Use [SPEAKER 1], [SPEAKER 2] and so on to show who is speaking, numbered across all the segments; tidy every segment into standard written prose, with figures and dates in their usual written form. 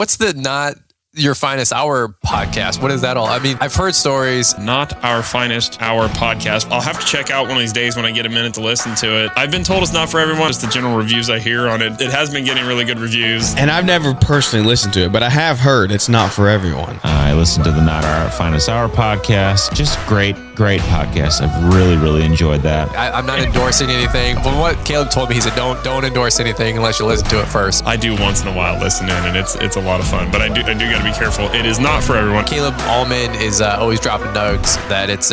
[SPEAKER 1] What's the Not Your Finest Hour podcast? What is that all? I mean, I've heard stories.
[SPEAKER 2] Not Our Finest Hour podcast. I'll have to check out one of these days when I get a minute to listen to it. I've been told it's not for everyone. Just the general reviews I hear on it. It has been getting really good reviews.
[SPEAKER 3] And I've never personally listened to it, but I have heard it's not for everyone.
[SPEAKER 4] I listened to the Not Our Finest Hour podcast. Just great podcast. I've really enjoyed that.
[SPEAKER 1] I'm not endorsing anything. From what Caleb told me, he said don't endorse anything unless you listen to it first.
[SPEAKER 2] I do once in a while listen in, and it's a lot of fun. But I do got to be careful. It is not for everyone.
[SPEAKER 1] Caleb Allman is always dropping nugs that it's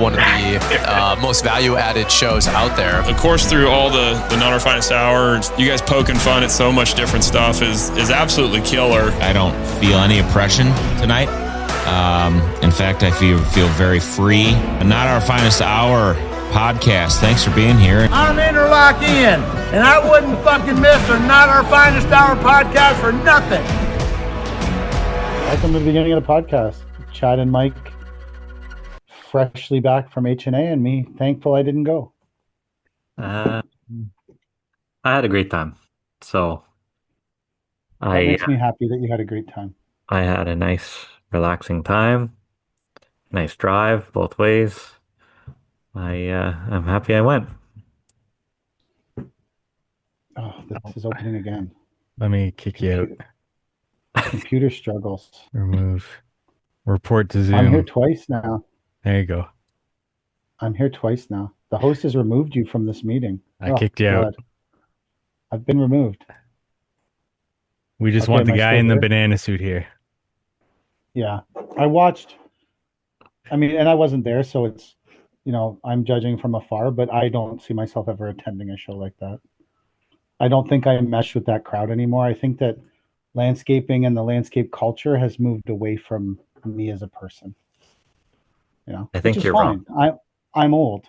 [SPEAKER 1] one of the most value-added shows out there.
[SPEAKER 2] Of course, through all the Not Our Finest Hour, you guys poking fun at so much different stuff is absolutely killer.
[SPEAKER 4] I don't feel any oppression tonight. In fact, I feel very free. Not Our Finest Hour podcast. Thanks for being here.
[SPEAKER 5] I'm Interlock Ian, and I wouldn't fucking miss a Not Our Finest Hour podcast for nothing.
[SPEAKER 6] Welcome to the beginning of the podcast. Chad and Mike, freshly back from HNA, and me thankful I didn't go.
[SPEAKER 7] I had a great time. So
[SPEAKER 6] That makes me happy that you had a great time.
[SPEAKER 7] I had a nice, relaxing time. Nice drive both ways. I'm happy I went.
[SPEAKER 6] Oh, this is opening again.
[SPEAKER 8] Let me kick you out.
[SPEAKER 6] Computer struggles.
[SPEAKER 8] Remove. Report to Zoom.
[SPEAKER 6] I'm here twice now.
[SPEAKER 8] There you go.
[SPEAKER 6] I'm here twice now. The host has removed you from this meeting.
[SPEAKER 8] I kicked you out.
[SPEAKER 6] I've been removed.
[SPEAKER 8] We just want the guy in the banana suit here.
[SPEAKER 6] Yeah. I watched. I mean, and I wasn't there, so it's, I'm judging from afar, but I don't see myself ever attending a show like that. I don't think I mesh with that crowd anymore. I think that landscaping and the landscape culture has moved away from me as a person.
[SPEAKER 7] I think you're wrong.
[SPEAKER 6] I'm old.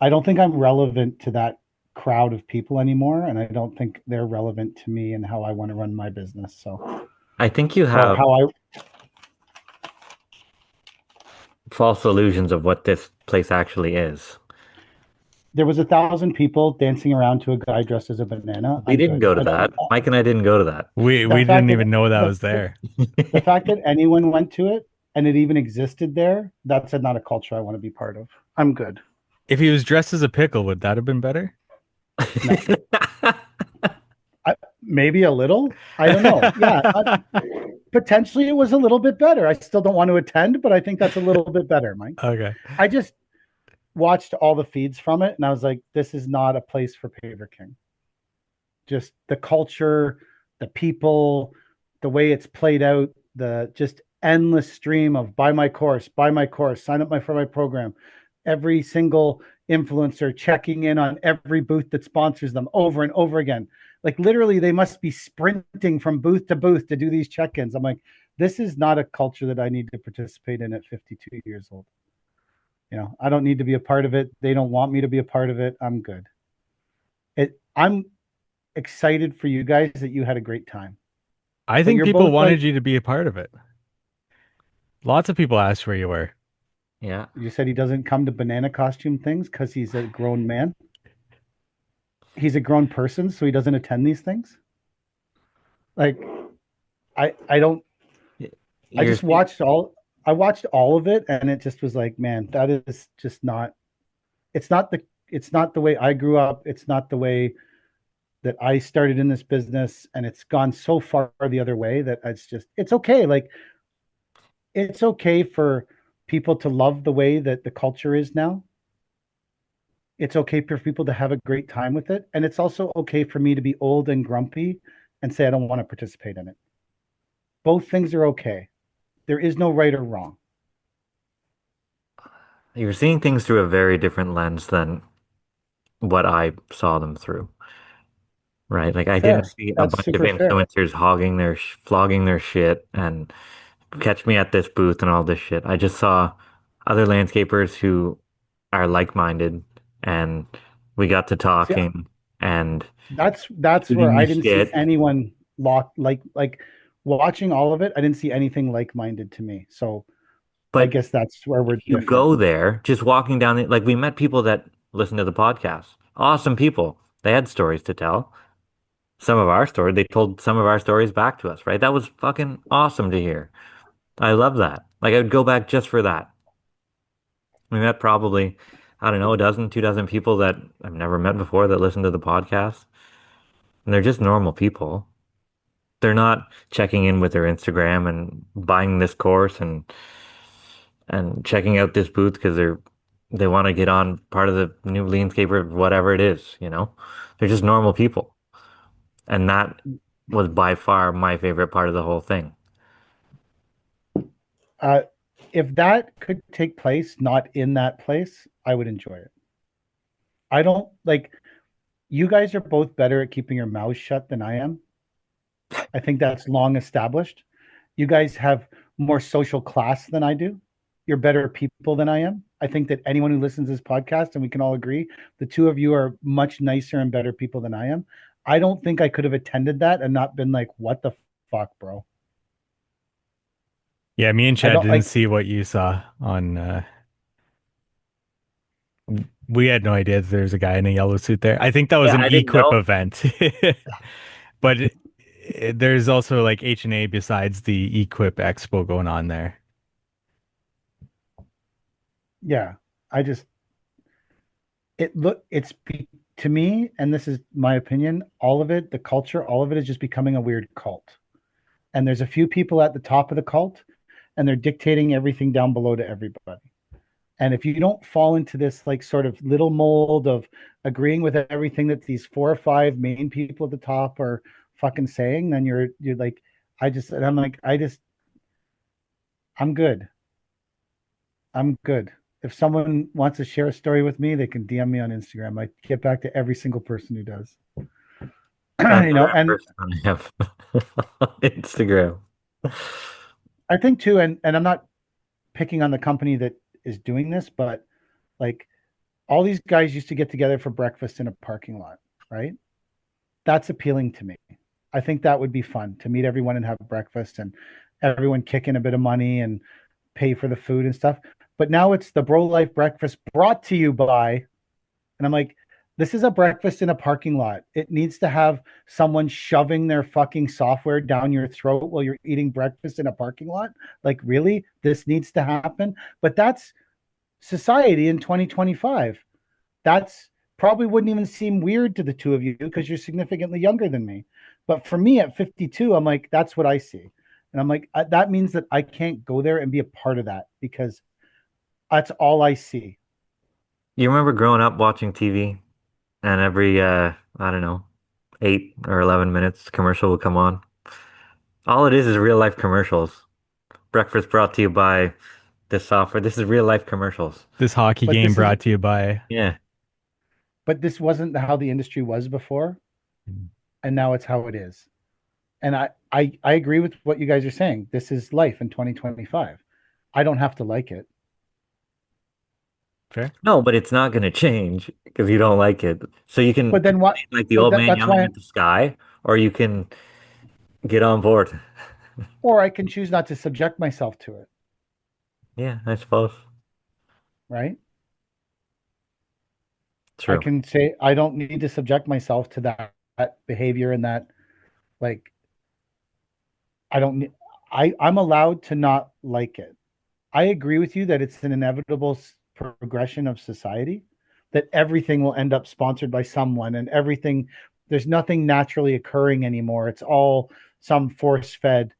[SPEAKER 6] I don't think I'm relevant to that crowd of people anymore, and I don't think they're relevant to me and how I want to run my business. So
[SPEAKER 7] I think you have false illusions of what this place actually is.
[SPEAKER 6] There was 1,000 people dancing around to a guy dressed as a banana.
[SPEAKER 7] We didn't go to that. Mike and I didn't go to that.
[SPEAKER 8] We didn't even know that was there.
[SPEAKER 6] The fact that anyone went to it and it even existed there, that's not a culture I want to be part of. I'm good.
[SPEAKER 8] If he was dressed as a pickle, would that have been better?
[SPEAKER 6] No. Maybe a little. I don't know. Yeah, potentially it was a little bit better. I still don't want to attend, but I think that's a little bit better, Mike.
[SPEAKER 8] Okay.
[SPEAKER 6] I just watched all the feeds from it, and I was like, this is not a place for Paver King. Just the culture, the people, the way it's played out, the just endless stream of buy my course, sign up for my program. Every single influencer checking in on every booth that sponsors them over and over again. Like literally they must be sprinting from booth to booth to do these check-ins. I'm like, this is not a culture that I need to participate in at 52 years old. I don't need to be a part of it. They don't want me to be a part of it. I'm good. I'm excited for you guys that you had a great time.
[SPEAKER 8] I think people wanted you to be a part of it. Lots of people asked where you were.
[SPEAKER 7] Yeah.
[SPEAKER 6] You said he doesn't come to banana costume things because he's a grown man. He's a grown person, so he doesn't attend these things. Like, I don't. I just watched all. I watched all of it, and it just was like, man, that is just not. It's not the way I grew up. It's not the way that I started in this business, and it's gone so far the other way that it's okay. Like, it's okay for people to love the way that the culture is now. It's okay for people to have a great time with it. And it's also okay for me to be old and grumpy and say, I don't want to participate in it. Both things are okay. There is no right or wrong.
[SPEAKER 7] You're seeing things through a very different lens than what I saw them through. Right? Like I didn't see a bunch of influencers flogging their shit and catch me at this booth and all this shit. I just saw other landscapers who are like-minded, and we got to talking, and
[SPEAKER 6] that's where I didn't see anyone like watching all of it. I didn't see anything like-minded to me. So but I guess that's where we're
[SPEAKER 7] you go there just walking down like we met people that listen to the podcast. Awesome people. They had stories to tell. some of our story. They told some of our stories back to us, right? That was fucking awesome to hear. I love that. Like I would go back just for that. We met probably, I don't know, a dozen, 2 dozen people that I've never met before that listen to the podcast. And they're just normal people. They're not checking in with their Instagram and buying this course and checking out this booth because they want to get on part of the new Leanscaper, whatever it is, you know? They're just normal people. And that was by far my favorite part of the whole thing.
[SPEAKER 6] If that could take place not in that place, I would enjoy it. I don't like, you guys are both better at keeping your mouths shut than I am. I think that's long established. You guys have more social class than I do. You're better people than I am. I think that anyone who listens to this podcast, and we can all agree, the two of you are much nicer and better people than I am. I don't think I could have attended that and not been like, what the fuck, bro?
[SPEAKER 8] Yeah, me and Chad didn't see what you saw on. We had no idea that there's a guy in a yellow suit there. I think that was an equip event. But there's also like HNA besides the equip expo going on there.
[SPEAKER 6] Yeah, to me, and this is my opinion, all of it, the culture, all of it is just becoming a weird cult. And there's a few people at the top of the cult, and they're dictating everything down below to everybody. And if you don't fall into this like sort of little mold of agreeing with everything that these 4 or 5 main people at the top are fucking saying, then you're like, I'm good. I'm good. If someone wants to share a story with me, they can DM me on Instagram. I get back to every single person who does. You know, and
[SPEAKER 7] I have Instagram.
[SPEAKER 6] I think too, and I'm not picking on the company that is doing this, but like all these guys used to get together for breakfast in a parking lot, right? That's appealing to me. I think that would be fun to meet everyone and have breakfast and everyone kick in a bit of money and pay for the food and stuff. But now it's the Bro Life breakfast brought to you by, and I'm like, this is a breakfast in a parking lot. It needs to have someone shoving their fucking software down your throat while you're eating breakfast in a parking lot. Like, really? This needs to happen? But that's society in 2025. That's probably wouldn't even seem weird to the two of you because you're significantly younger than me. But for me at 52, I'm like, that's what I see. And I'm like, that means that I can't go there and be a part of that because that's all I see.
[SPEAKER 7] You remember growing up watching TV and every, I don't know, 8 or 11 minutes commercial would come on? All it is real life commercials. Breakfast brought to you by this software. This is real life commercials.
[SPEAKER 8] This hockey game brought to you by.
[SPEAKER 7] Yeah.
[SPEAKER 6] But this wasn't how the industry was before. And now it's how it is. And I agree with what you guys are saying. This is life in 2025. I don't have to like it.
[SPEAKER 8] Fair.
[SPEAKER 7] No, but it's not going to change because you don't like it. So you can,
[SPEAKER 6] but then what?
[SPEAKER 7] Like the old man yelling at the sky, or you can get on board.
[SPEAKER 6] Or I can choose not to subject myself to it.
[SPEAKER 7] Yeah, I suppose.
[SPEAKER 6] Right?
[SPEAKER 7] True.
[SPEAKER 6] I can say I don't need to subject myself to that behavior and that, like, I'm allowed to not like it. I agree with you that it's an inevitable progression of society, that everything will end up sponsored by someone and everything, there's nothing naturally occurring anymore. It's all some force fed.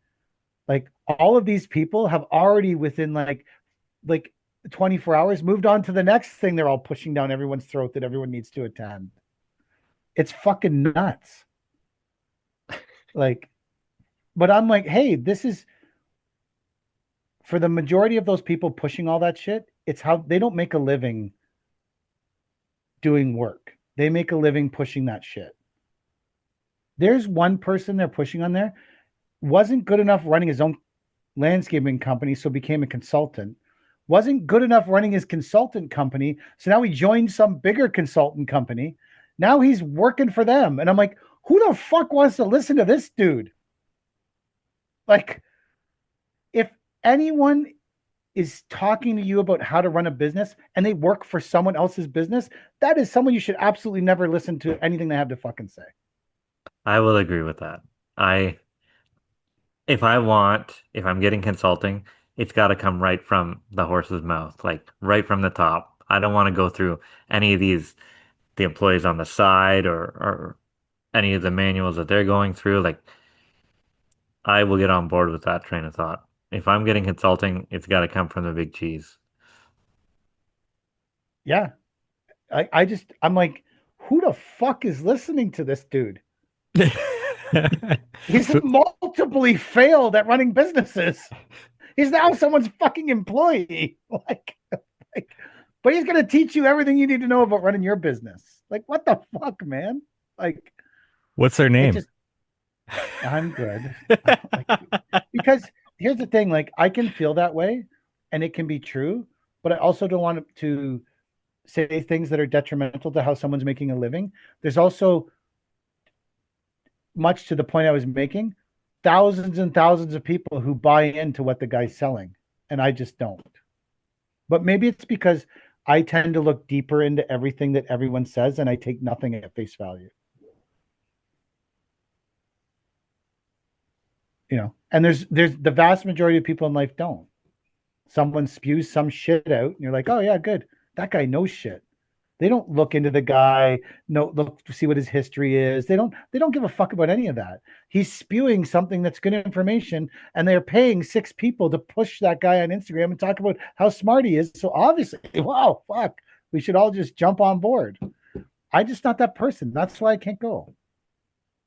[SPEAKER 6] Like all of these people have already within like 24 hours moved on to the next thing they're all pushing down everyone's throat that everyone needs to attend. It's fucking nuts. Like, but I'm like, hey, this is for the majority of those people pushing all that shit. It's how they don't make a living doing work. They make a living pushing that shit. There's one person they're pushing on there, wasn't good enough running his own landscaping company, so became a consultant. Wasn't good enough running his consultant company, so now he joined some bigger consultant company. Now he's working for them. And I'm like, who the fuck wants to listen to this dude? Like, if anyone is talking to you about how to run a business and they work for someone else's business, that is someone you should absolutely never listen to anything they have to fucking say.
[SPEAKER 7] I will agree with that. I if I'm getting consulting, it's got to come right from the horse's mouth, like right from the top. I don't want to go through any of the employees on the side or any of the manuals that they're going through. Like, I will get on board with that train of thought. If I'm getting consulting, it's got to come from the big cheese.
[SPEAKER 6] Yeah. I'm like, who the fuck is listening to this dude? He's multiply failed at running businesses. He's now someone's fucking employee. Like, but he's gonna teach you everything you need to know about running your business. Like, what the fuck, man? Like,
[SPEAKER 8] what's their name?
[SPEAKER 6] I'm good. Because here's the thing, like, I can feel that way and it can be true, but I also don't want to say things that are detrimental to how someone's making a living. There's also, much to the point I was making, thousands and thousands of people who buy into what the guy's selling, and I just don't. But maybe it's because I tend to look deeper into everything that everyone says and I take nothing at face value. And there's the vast majority of people in life don't. Someone spews some shit out and you're like, oh yeah, good. That guy knows shit. They don't look into the guy, look to see what his history is. They don't give a fuck about any of that. He's spewing something that's good information, and they're paying 6 people to push that guy on Instagram and talk about how smart he is. So obviously, wow, fuck, we should all just jump on board. I'm just not that person. That's why I can't go.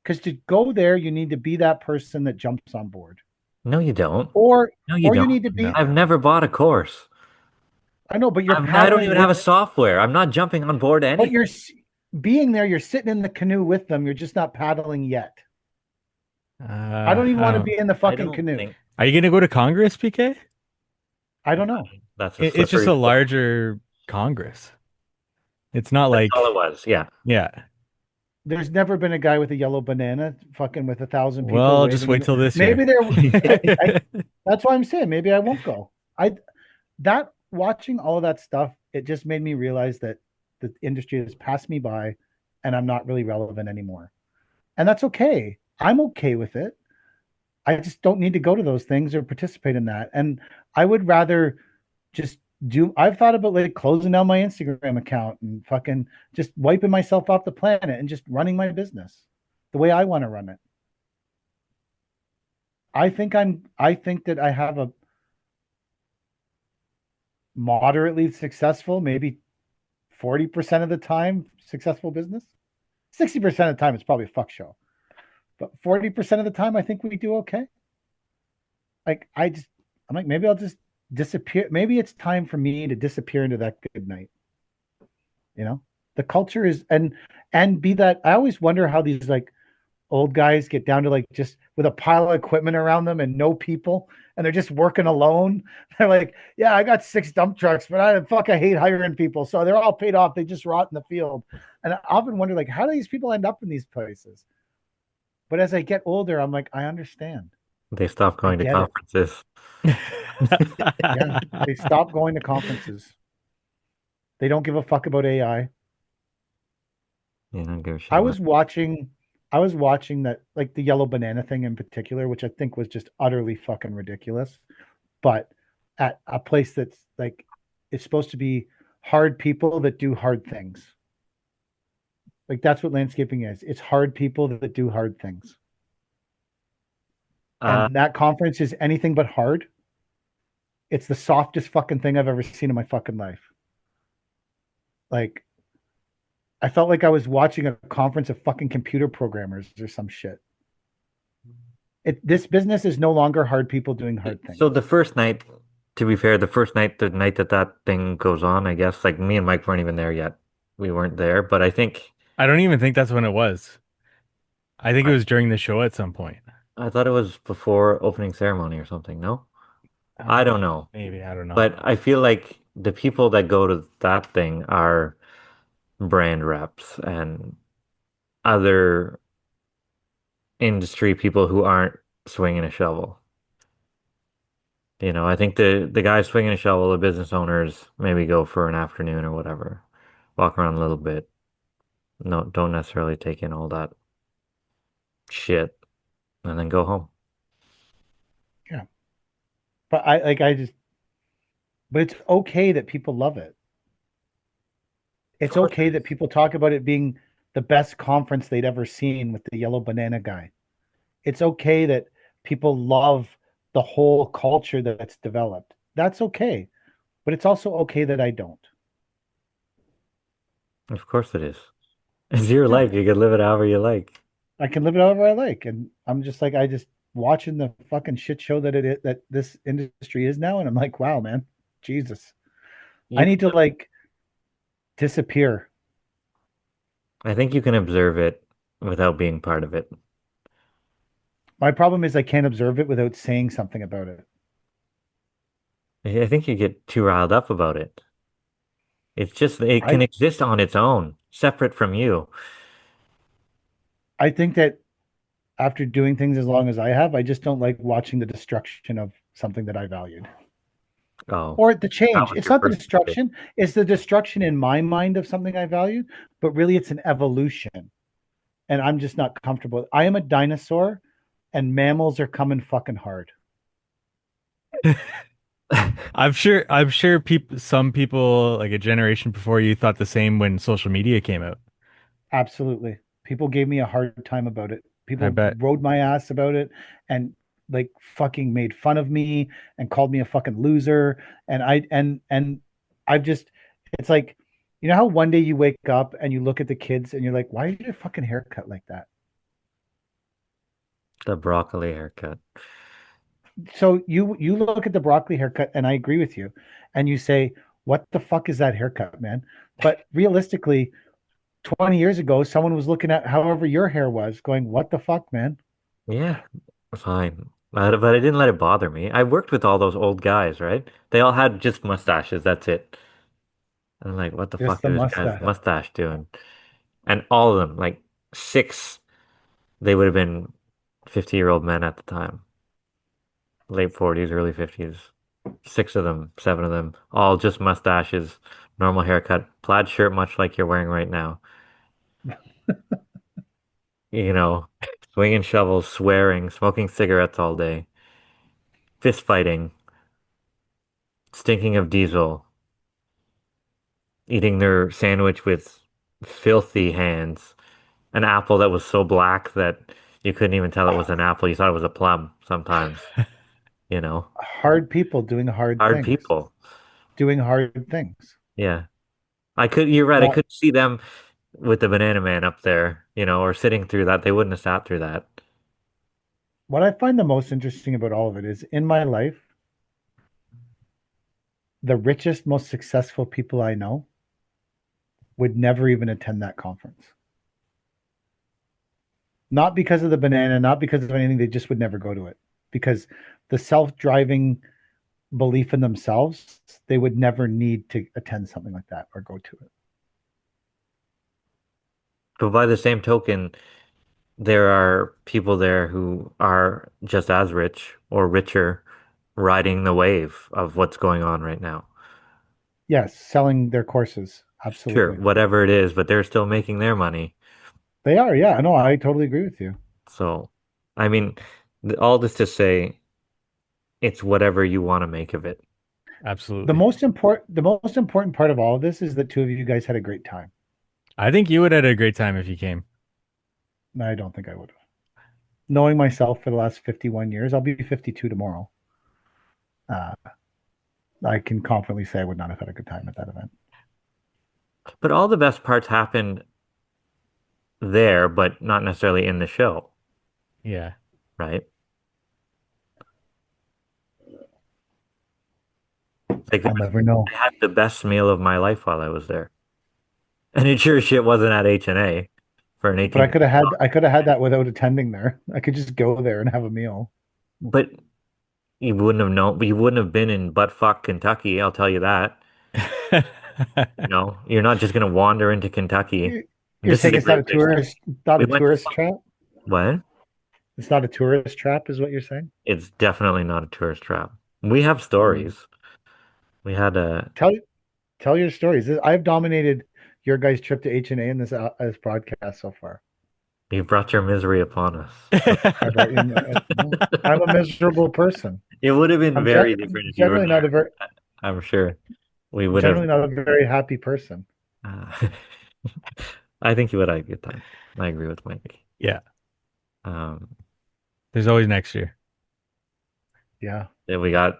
[SPEAKER 6] Because to go there, you need to be that person that jumps on board.
[SPEAKER 7] No, you don't.
[SPEAKER 6] Or
[SPEAKER 7] no, you don't.
[SPEAKER 6] You need to be.
[SPEAKER 7] I've never bought a course.
[SPEAKER 6] I know, but
[SPEAKER 7] I don't even have a software. I'm not jumping on board anything.
[SPEAKER 6] But you're being there. You're sitting in the canoe with them. You're just not paddling yet. I don't even want to be in the fucking canoe.
[SPEAKER 8] Are you going to go to Congress, PK?
[SPEAKER 6] I don't know.
[SPEAKER 8] It's just a larger Congress. It's not
[SPEAKER 7] That's
[SPEAKER 8] like
[SPEAKER 7] all it was. Yeah.
[SPEAKER 8] Yeah.
[SPEAKER 6] There's never been a guy with a yellow banana fucking with 1,000 people.
[SPEAKER 8] Well, just wait till this
[SPEAKER 6] maybe
[SPEAKER 8] year.
[SPEAKER 6] That's why I'm saying maybe I won't go. Watching all of that stuff, it just made me realize that the industry has passed me by and I'm not really relevant anymore. And that's okay. I'm okay with it. I just don't need to go to those things or participate in that. And I would rather just I've thought about like closing down my Instagram account and fucking just wiping myself off the planet and just running my business the way I want to run it. I think that I have a moderately successful, maybe 40% of the time successful business. 60% of the time it's probably a fuck show. But 40% of the time I think we do okay. Like I'm like, maybe I'll just disappear. Maybe it's time for me to disappear into that good night. The culture is and be that. I always wonder how these like old guys get down to like just with a pile of equipment around them and no people, and they're just working alone. They're like, yeah, I got 6 dump trucks, but I hate hiring people. So they're all paid off. They just rot in the field. And I often wonder, like, how do these people end up in these places? But as I get older, I'm like, I understand.
[SPEAKER 7] They stop going to conferences.
[SPEAKER 6] Yeah, they stop going to conferences. They don't give a fuck about AI.
[SPEAKER 7] Yeah, don't give a shit.
[SPEAKER 6] I was watching that, like the yellow banana thing in particular, which I think was just utterly fucking ridiculous. But at a place that's like, it's supposed to be hard people that do hard things. Like that's what landscaping is. It's hard people that do hard things. And that conference is anything but hard. It's the softest fucking thing I've ever seen in my fucking life. Like, I felt like I was watching a conference of fucking computer programmers or some shit. This business is no longer hard people doing hard things.
[SPEAKER 7] So the first night, to be fair, the night that thing goes on, I guess, like me and Mike weren't even there yet. We weren't there, but I
[SPEAKER 8] don't even think that's when it was. I think it was during the show at some point.
[SPEAKER 7] I thought it was before opening ceremony or something. No? I don't know.
[SPEAKER 8] Maybe, I don't know.
[SPEAKER 7] But I feel like the people that go to that thing are brand reps and other industry people who aren't swinging a shovel. I think the guys swinging a shovel, the business owners, maybe go for an afternoon or whatever, walk around a little bit. No, don't necessarily take in all that. shit, and then go home.
[SPEAKER 6] Yeah. But but it's okay that people love it.
[SPEAKER 7] Of
[SPEAKER 6] It's
[SPEAKER 7] course
[SPEAKER 6] okay
[SPEAKER 7] it
[SPEAKER 6] that
[SPEAKER 7] is.
[SPEAKER 6] people talk about it being the best conference they'd ever seen with the yellow banana guy. It's okay that people love the whole culture that's developed. That's okay. But it's also okay that I don't.
[SPEAKER 7] Of course it is. It's your
[SPEAKER 6] Yeah.
[SPEAKER 7] life. You can live it however you like.
[SPEAKER 6] I can live it however I like. And I'm just like, I just watching the fucking shit show that it is, that this industry is now. And I'm like, wow, man, Jesus, I
[SPEAKER 7] You
[SPEAKER 6] need to
[SPEAKER 7] can,
[SPEAKER 6] like disappear.
[SPEAKER 7] I think you can observe it without being part of it.
[SPEAKER 6] My problem is I can't observe it without saying something about it.
[SPEAKER 7] I think you get too riled up about it. It's just, it can
[SPEAKER 6] I,
[SPEAKER 7] exist on its own, separate from you.
[SPEAKER 6] I think that after doing things as long as I have, I just don't like watching the destruction of something that I valued.
[SPEAKER 7] Oh,
[SPEAKER 6] Or the
[SPEAKER 7] that
[SPEAKER 6] change.
[SPEAKER 7] was
[SPEAKER 6] It's
[SPEAKER 7] your
[SPEAKER 6] not the
[SPEAKER 7] personal thing.
[SPEAKER 6] destruction, it's the destruction in my mind of something I valued, but really it's an evolution. And I'm just not comfortable. I am a dinosaur and mammals are coming fucking hard.
[SPEAKER 8] I'm sure people some people like a generation before you thought the same when social media came out.
[SPEAKER 6] Absolutely. People gave me a hard time about it.
[SPEAKER 8] I
[SPEAKER 6] People
[SPEAKER 8] bet.
[SPEAKER 6] rode my ass about it and like fucking made fun of me and called me a fucking loser. And I've just it's like you know how one day you wake up and you look at the kids and you're like, why is your fucking haircut like that?
[SPEAKER 7] The broccoli haircut.
[SPEAKER 6] So you look at the broccoli haircut and I agree with you, and you say, what the fuck is that haircut, man? But realistically, 20 years ago, someone was looking at however your hair was, going, what the fuck, man?
[SPEAKER 7] Yeah, fine. But I didn't let it bother me. I worked with all those old guys, right? They all had just mustaches. That's it. And I'm like, what the
[SPEAKER 6] Just
[SPEAKER 7] fuck
[SPEAKER 6] the
[SPEAKER 7] is this guy's
[SPEAKER 6] mustache.
[SPEAKER 7] mustache doing? And all of them, like six, they would have been 50-year-old men at the time, late 40s, early 50s. Six of them, seven of them, all just mustaches, normal haircut, plaid shirt, much like you're wearing right now. You know, swinging shovels, swearing, smoking cigarettes all day, fist fighting, stinking of diesel, eating their sandwich with filthy hands, an apple that was so black that you couldn't even tell it was an apple. You thought it was a plum sometimes, you know.
[SPEAKER 6] Hard people doing hard
[SPEAKER 7] Hard
[SPEAKER 6] things,
[SPEAKER 7] people.
[SPEAKER 6] doing hard things.
[SPEAKER 7] Yeah. You're right. I
[SPEAKER 6] Not
[SPEAKER 7] could see them with the banana man up there, or sitting through that. They wouldn't have sat through that.
[SPEAKER 6] what I find the most interesting about all of it is in my life, the richest, most successful people I know would never even attend that conference. Not because of the banana, not because of anything, they just would never go to it. Because the self-driving belief in themselves, they would never need to attend something like that or go to it.
[SPEAKER 7] But by the same token, there are people there who are just as rich or richer riding the wave of what's going on right now.
[SPEAKER 6] Yes, selling their courses.
[SPEAKER 7] Sure,
[SPEAKER 6] Absolutely.
[SPEAKER 7] whatever it is, but they're still making their money.
[SPEAKER 6] They are. Yeah, no, I totally agree with you.
[SPEAKER 7] So, I mean, all this to say, it's whatever you want to make of it.
[SPEAKER 8] Absolutely.
[SPEAKER 6] The most important part of all of this is that two of you guys had a great time.
[SPEAKER 8] I think you would have had a great time if you came.
[SPEAKER 6] I don't think I would have. Knowing myself for the last 51 years, I'll be 52 tomorrow. Uh, I can confidently say I would not have had a good time at that event.
[SPEAKER 7] But all the best parts happened there, but not necessarily in the show,
[SPEAKER 8] Yeah.
[SPEAKER 7] right? Like
[SPEAKER 6] I'll never know.
[SPEAKER 7] I had the best meal of my life while I was there. And it sure shit wasn't at HNA for an
[SPEAKER 6] But
[SPEAKER 7] 18.
[SPEAKER 6] I could have had that without attending there. I could just go there and have a meal.
[SPEAKER 7] But you wouldn't have known, you wouldn't have been in buttfuck Kentucky, I'll tell you that. You're not just gonna wander into Kentucky.
[SPEAKER 6] You're
[SPEAKER 7] This is
[SPEAKER 6] saying
[SPEAKER 7] a
[SPEAKER 6] it's not a
[SPEAKER 7] great place.
[SPEAKER 6] not
[SPEAKER 7] We
[SPEAKER 6] a
[SPEAKER 7] went to
[SPEAKER 6] tourist trap?
[SPEAKER 7] what?
[SPEAKER 6] It's not a tourist trap, is what you're saying?
[SPEAKER 7] It's definitely not a tourist trap. We have
[SPEAKER 6] Mm.
[SPEAKER 7] stories. We had a
[SPEAKER 6] Tell your stories. I've dominated your guys' trip to HNA in this podcast so far.
[SPEAKER 7] You brought your misery upon us.
[SPEAKER 6] I brought you. I'm a miserable person.
[SPEAKER 7] It would have been
[SPEAKER 6] I'm
[SPEAKER 7] very different if you were
[SPEAKER 6] generally not a
[SPEAKER 7] there.
[SPEAKER 6] very
[SPEAKER 7] I'm sure we would have.
[SPEAKER 6] generally not a very happy person.
[SPEAKER 7] Uh, I think you would have a good time. I agree with Mike.
[SPEAKER 8] Yeah.
[SPEAKER 7] Um,
[SPEAKER 8] There's always next year.
[SPEAKER 6] Yeah.
[SPEAKER 7] yeah, we got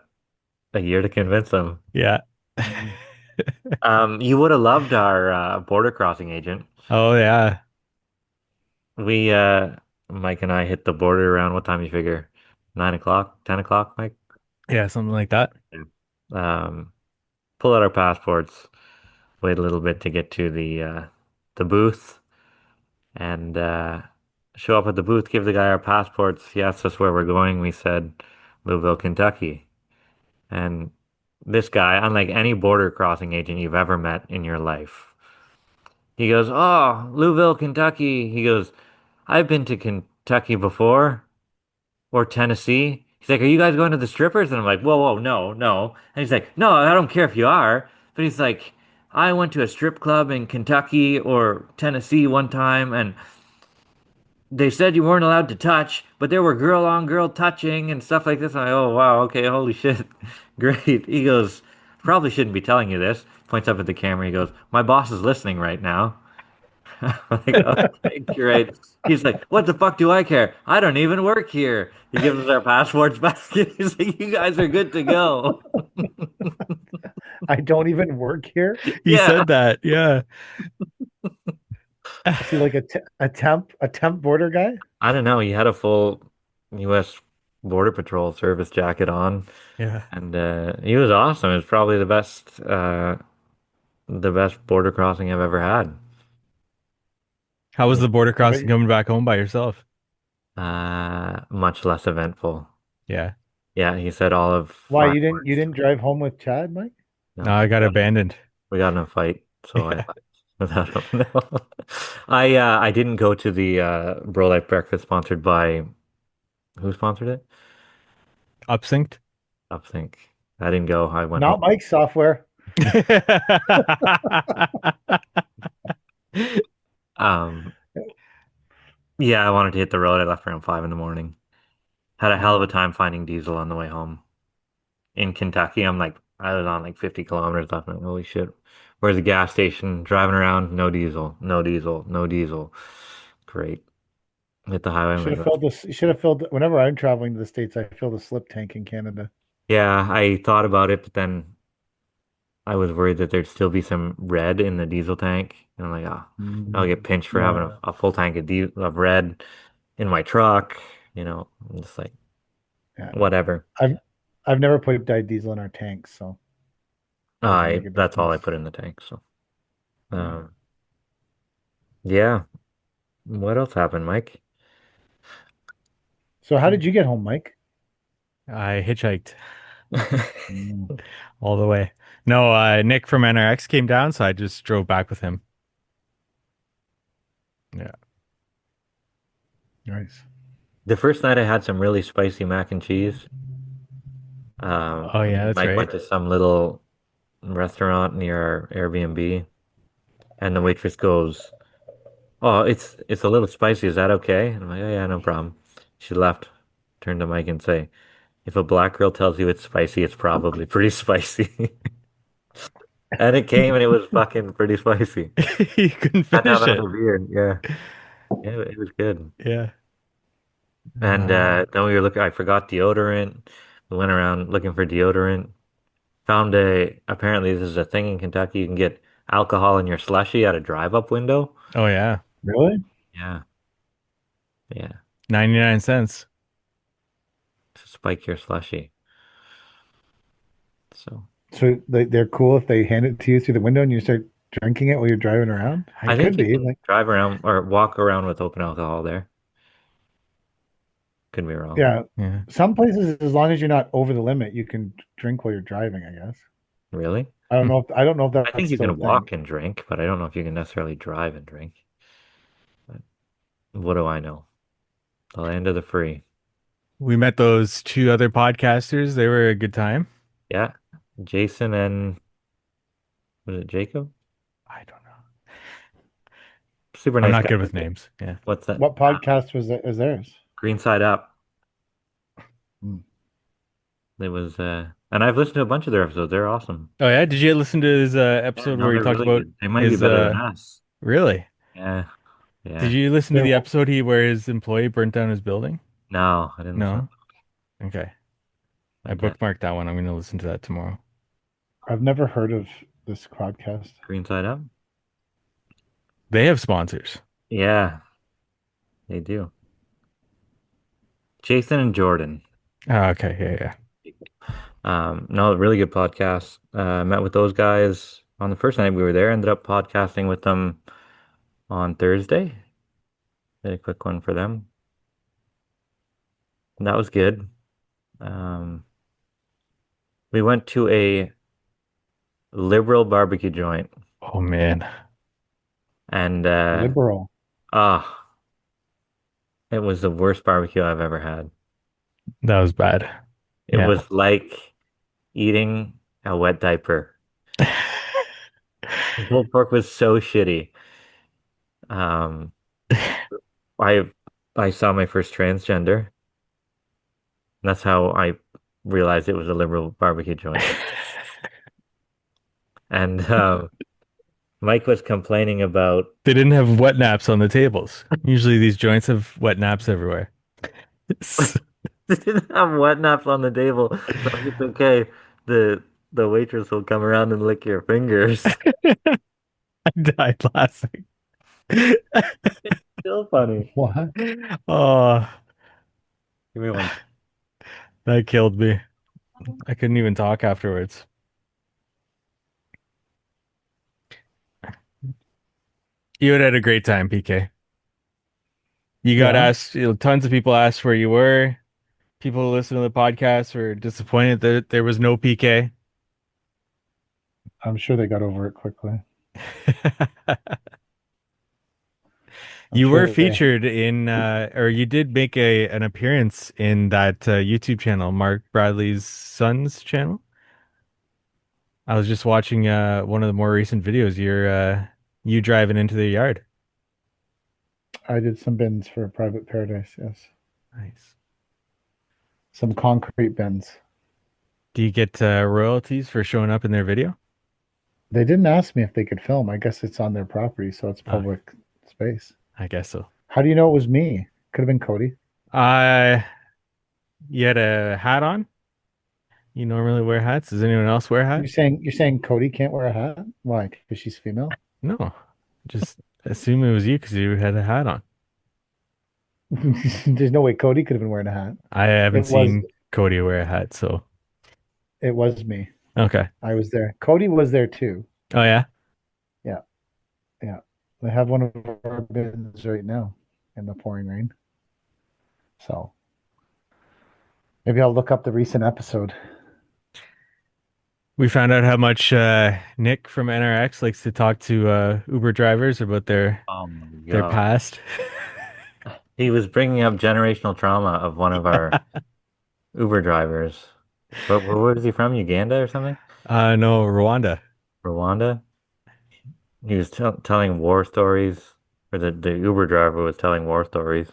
[SPEAKER 7] a year to convince them.
[SPEAKER 8] Yeah.
[SPEAKER 7] You would have loved our border crossing agent.
[SPEAKER 8] Oh yeah.
[SPEAKER 7] We Mike and I hit the border around what time you figure? 9 o'clock, 10 o'clock, Mike.
[SPEAKER 8] Yeah, something like that.
[SPEAKER 7] Yeah. Um, pull out our passports, wait a little bit to get to the booth, and show up at the booth, give the guy our passports. He asked us where we're going. We said Louisville, Kentucky. And this guy, unlike any border crossing agent you've ever met in your life, he goes, "Oh, Louisville, Kentucky." He goes, "I've been to Kentucky before, or Tennessee." He's like, "Are you guys going to the strippers?" And I'm like, "Whoa, whoa, no, no." And he's like, "No, I don't care if you are." But he's like, "I went to a strip club in Kentucky or Tennessee one time, and they said you weren't allowed to touch, but there were girl on girl touching and stuff like this." I'm like, "Oh, wow, okay, holy shit." Great. He goes, "Probably shouldn't be telling you this." Points up at the camera. He goes, "My boss is listening right now." I'm like, okay, great. He's like, "What the fuck do I care? I don't even work here." He gives us our passports back. He's like, "You guys are good to go."
[SPEAKER 6] I don't even work here.
[SPEAKER 8] He
[SPEAKER 7] Yeah.
[SPEAKER 8] said that. Yeah.
[SPEAKER 6] Is he like a temp border guy?
[SPEAKER 7] I don't know. He had a full U.S. Border Patrol service jacket on,
[SPEAKER 8] Yeah.
[SPEAKER 7] and he was awesome. It was probably the best border crossing I've ever had.
[SPEAKER 8] How was the border
[SPEAKER 6] I bet
[SPEAKER 8] crossing coming back home by yourself?
[SPEAKER 7] Much less eventful.
[SPEAKER 8] Yeah.
[SPEAKER 7] Yeah, he said all of
[SPEAKER 6] why
[SPEAKER 7] five
[SPEAKER 6] you
[SPEAKER 7] words.
[SPEAKER 6] didn't drive home with Chad, Mike?
[SPEAKER 8] No,
[SPEAKER 7] No,
[SPEAKER 8] I got abandoned.
[SPEAKER 7] we got in a fight, so I
[SPEAKER 8] Yeah.
[SPEAKER 7] without him. No. I didn't go to the Bro Life breakfast sponsored by who sponsored it?
[SPEAKER 8] Upsynced.
[SPEAKER 7] Upthink. I didn't go. I went
[SPEAKER 6] Not
[SPEAKER 7] home.
[SPEAKER 6] Mike's software.
[SPEAKER 7] Um, yeah, I wanted to hit the road. I left around 5 in the morning. Had a hell of a time finding diesel on the way home. In Kentucky, I was on like 50 kilometers left. I'm like, holy shit. Where's the gas station? Driving around, no diesel, no diesel, no diesel. Great. Hit the highway. I'm
[SPEAKER 6] Should
[SPEAKER 7] like,
[SPEAKER 6] have
[SPEAKER 7] "Oh."
[SPEAKER 6] filled this. Should have filled. Whenever I'm traveling to the States, I fill the slip tank in Canada.
[SPEAKER 7] Yeah, I thought about it, but then I was worried that there'd still be some red in the diesel tank. And I'm like, oh, I'll get pinched for having
[SPEAKER 6] No,
[SPEAKER 7] a full tank of red in my truck. I'm just like,
[SPEAKER 6] yeah.
[SPEAKER 7] whatever.
[SPEAKER 6] I've never put dyed diesel in our tanks, so it doesn't make a
[SPEAKER 7] That's all I
[SPEAKER 6] difference.
[SPEAKER 7] put in the tank. So,
[SPEAKER 6] Yeah.
[SPEAKER 7] um, yeah. What else happened, Mike?
[SPEAKER 6] So how did you get home, Mike?
[SPEAKER 8] I hitchhiked
[SPEAKER 6] Mm,
[SPEAKER 8] all the way. No, Nick from NRX came down, so I just drove back with him. Yeah.
[SPEAKER 6] nice.
[SPEAKER 7] The first night I had some really spicy mac and cheese.
[SPEAKER 8] Oh yeah, that's
[SPEAKER 7] Mike
[SPEAKER 8] right.
[SPEAKER 7] went to some little restaurant near our Airbnb, and the waitress goes, "Oh, it's a little spicy. Is that okay?" And I'm like, "Oh yeah, no problem." She left, turned to Mike and say, "If a black girl tells you it's spicy, it's probably pretty spicy." And it came and it was fucking pretty spicy.
[SPEAKER 8] He couldn't
[SPEAKER 7] Had to have
[SPEAKER 8] finish it.
[SPEAKER 7] another beer. Yeah, it was good.
[SPEAKER 8] Yeah.
[SPEAKER 7] And then we were looking. I forgot deodorant. We went around looking for deodorant. Found apparently this is a thing in Kentucky. You can get alcohol in your slushy at a drive-up window.
[SPEAKER 8] Oh yeah.
[SPEAKER 6] Really?
[SPEAKER 7] Yeah, yeah.
[SPEAKER 8] 99 cents.
[SPEAKER 7] To spike your slushy. So
[SPEAKER 6] So they're cool if they hand it to you through the window and you start drinking it while you're driving around?
[SPEAKER 7] I
[SPEAKER 6] It
[SPEAKER 7] think
[SPEAKER 6] could
[SPEAKER 7] you
[SPEAKER 6] be.
[SPEAKER 7] can
[SPEAKER 6] Like,
[SPEAKER 7] drive around or walk around with open alcohol there. Could be wrong.
[SPEAKER 6] yeah,
[SPEAKER 8] Yeah.
[SPEAKER 6] some places, as long as you're not over the limit, you can drink while you're driving, I guess.
[SPEAKER 7] Really?
[SPEAKER 6] I don't know if
[SPEAKER 7] I think
[SPEAKER 6] that's
[SPEAKER 7] you
[SPEAKER 6] still a
[SPEAKER 7] can
[SPEAKER 6] thing.
[SPEAKER 7] walk and drink, but I don't know if you can necessarily drive and drink. But what do I know? The land of the free.
[SPEAKER 8] We met those two other podcasters. They were a good time.
[SPEAKER 7] Yeah. Jason and was it Jacob?
[SPEAKER 8] I don't know.
[SPEAKER 7] super
[SPEAKER 8] I'm
[SPEAKER 7] nice
[SPEAKER 8] not
[SPEAKER 7] guy.
[SPEAKER 8] good with names. Yeah.
[SPEAKER 7] What's that?
[SPEAKER 6] What podcast is theirs?
[SPEAKER 7] Green Side Up.
[SPEAKER 6] Hmm.
[SPEAKER 7] It was, and I've listened to a bunch of their episodes. They're awesome.
[SPEAKER 8] Oh yeah. Did you listen to his
[SPEAKER 7] Yeah,
[SPEAKER 8] episode
[SPEAKER 7] no,
[SPEAKER 8] where he
[SPEAKER 7] they're
[SPEAKER 8] talked
[SPEAKER 7] really
[SPEAKER 8] about
[SPEAKER 7] good. They might be
[SPEAKER 8] his
[SPEAKER 7] better than us.
[SPEAKER 8] really?
[SPEAKER 7] Yeah,
[SPEAKER 8] Did
[SPEAKER 7] yeah.
[SPEAKER 8] you listen to
[SPEAKER 6] They're
[SPEAKER 8] the episode where his employee burnt down his building?
[SPEAKER 7] No, I didn't listen.
[SPEAKER 8] No. Okay. I
[SPEAKER 7] Okay.
[SPEAKER 8] bookmarked that one. I'm going to listen to that tomorrow.
[SPEAKER 6] I've never heard of this podcast.
[SPEAKER 7] Green Side Up.
[SPEAKER 8] They have sponsors.
[SPEAKER 7] Yeah, they do. Jason and Jordan.
[SPEAKER 8] Oh, okay. Yeah, yeah.
[SPEAKER 7] No, really good podcast. Met with those guys on the first night we were there. Ended up podcasting with them on Thursday. Did a quick one for them. And that was good. Um, we went to a liberal barbecue joint,
[SPEAKER 8] Oh man.
[SPEAKER 7] and
[SPEAKER 6] Liberal.
[SPEAKER 7] ah, it was the worst barbecue I've ever had.
[SPEAKER 8] That was bad.
[SPEAKER 7] It
[SPEAKER 8] Yeah.
[SPEAKER 7] was like eating a wet diaper. The pulled pork was so shitty. Um, I I saw my first transgender. That's how I realized it was a liberal barbecue joint. And Mike was complaining about
[SPEAKER 8] They didn't have wet naps on the tables. Usually these joints have wet naps everywhere.
[SPEAKER 7] they didn't have wet naps on the table. So it's okay. The waitress will come around and lick your fingers.
[SPEAKER 8] I died laughing.
[SPEAKER 7] Still funny.
[SPEAKER 6] What?
[SPEAKER 8] Oh,
[SPEAKER 7] Give me one.
[SPEAKER 8] that killed me. I couldn't even talk afterwards. You had a great time, PK. You got
[SPEAKER 6] Yeah.
[SPEAKER 8] asked, tons of people asked where you were. People who listen to the podcast were disappointed that there was no PK.
[SPEAKER 6] I'm sure they got over it quickly.
[SPEAKER 8] You
[SPEAKER 6] sure
[SPEAKER 8] were
[SPEAKER 6] they-
[SPEAKER 8] featured in, or you did make an appearance in that YouTube channel, Mark Bradley's son's channel. I was just watching one of the more recent videos. You driving into the yard.
[SPEAKER 6] I did some bins for Private Paradise, yes.
[SPEAKER 8] Nice.
[SPEAKER 6] Some concrete bins.
[SPEAKER 8] Do you get royalties for showing up in their video?
[SPEAKER 6] They didn't ask me if they could film. I guess it's on their property, so it's public space.
[SPEAKER 8] I guess so.
[SPEAKER 6] How do you know it was me? Could have been Cody.
[SPEAKER 8] You had a hat on? You normally wear hats. Does anyone else wear hats?
[SPEAKER 6] You're saying Cody can't wear a hat? Why? Because she's female?
[SPEAKER 8] No. Just assume it was you because you had a hat on.
[SPEAKER 6] There's no way Cody could have been wearing a hat.
[SPEAKER 8] I haven't
[SPEAKER 6] It was-
[SPEAKER 8] seen Cody wear a hat, so
[SPEAKER 6] It was me.
[SPEAKER 8] okay.
[SPEAKER 6] I was there. Cody was there too.
[SPEAKER 8] Oh yeah?
[SPEAKER 6] Yeah. They have one of our bins right now in the pouring rain. So maybe I'll look up the recent episode.
[SPEAKER 8] We found out how much Nick from NRX likes to talk to Uber drivers about their
[SPEAKER 7] Oh my
[SPEAKER 8] their
[SPEAKER 7] God.
[SPEAKER 8] past.
[SPEAKER 7] He was bringing up generational trauma of one of our Uber drivers. But where is he from? Uganda or something?
[SPEAKER 8] No, Rwanda.
[SPEAKER 7] Rwanda? He was telling war stories, or the Uber driver was telling war stories